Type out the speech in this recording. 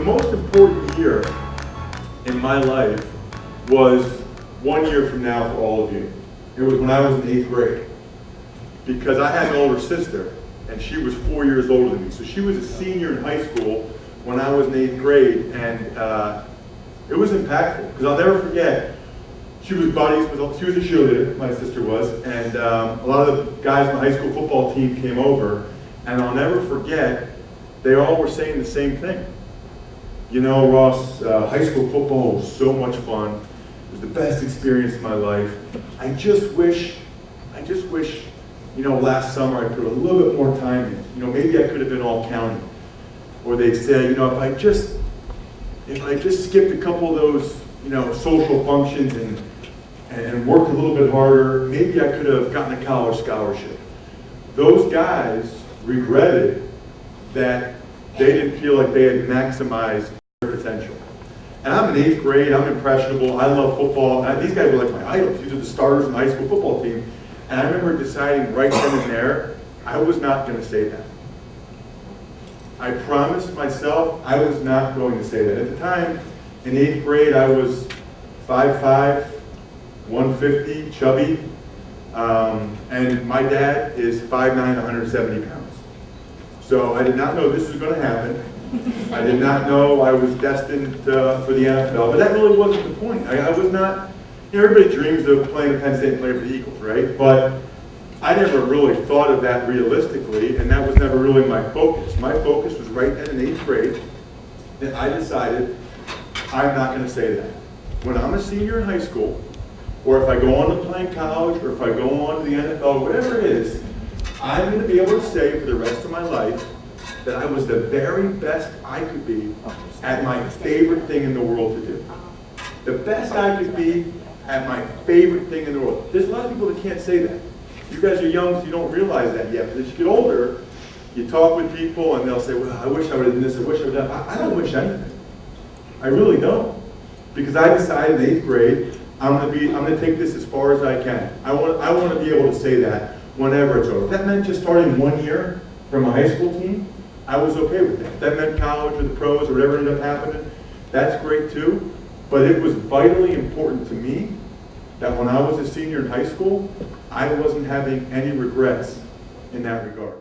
most important year in my life was 1 year from now for all of you. It was when I was in 8th grade. Because I had an older sister, and she was 4 years older than me. So she was a senior in high school when I was in 8th grade, and it was impactful. Because I'll never forget, she was buddies with, she was a cheerleader, my sister was, and a lot of the guys on the high school football team came over, and I'll never forget, they all were saying the same thing. You know, Ross, high school football was so much fun. It was the best experience of my life. I just wish, you know, last summer I put a little bit more time in. You know, maybe I could have been all county. Or they'd say, you know, if I just skipped a couple of those, you know, social functions and worked a little bit harder, maybe I could have gotten a college scholarship. Those guys regretted that they didn't feel like they had maximized their potential. And I'm in 8th grade, I'm impressionable, I love football. These guys were like my idols. These are the starters in the high school football team. And I remember deciding right then and there, I was not going to say that. I promised myself I was not going to say that. At the time, in 8th grade, I was 5'5", 150, chubby, and my dad is 5'9", 170 pounds. So I did not know this was going to happen. I did not know I was destined for the NFL, but that really wasn't the point. I was not, you know, everybody dreams of playing at Penn State and playing for the Eagles, right? But I never really thought of that realistically, and that was never really my focus. My focus was right then in 8th grade, and I decided I'm not going to say that. When I'm a senior in high school, or if I go on to play in college, or if I go on to the NFL, whatever it is, I'm going to be able to say for the rest of my life that I was the very best I could be at my favorite thing in the world to do. The best I could be at my favorite thing in the world. There's a lot of people that can't say that. You guys are young, so you don't realize that yet. But as you get older, you talk with people and they'll say, well, I wish I would have done this, I wish I would have done that. I don't wish anything. I really don't. Because I decided in 8th grade, I'm gonna take this as far as I can. I want to be able to say that whenever it's over. If that meant just starting 1 year from a high school team, I was okay with that. If that meant college or the pros or whatever ended up happening, that's great too. But it was vitally important to me that when I was a senior in high school, I wasn't having any regrets in that regard.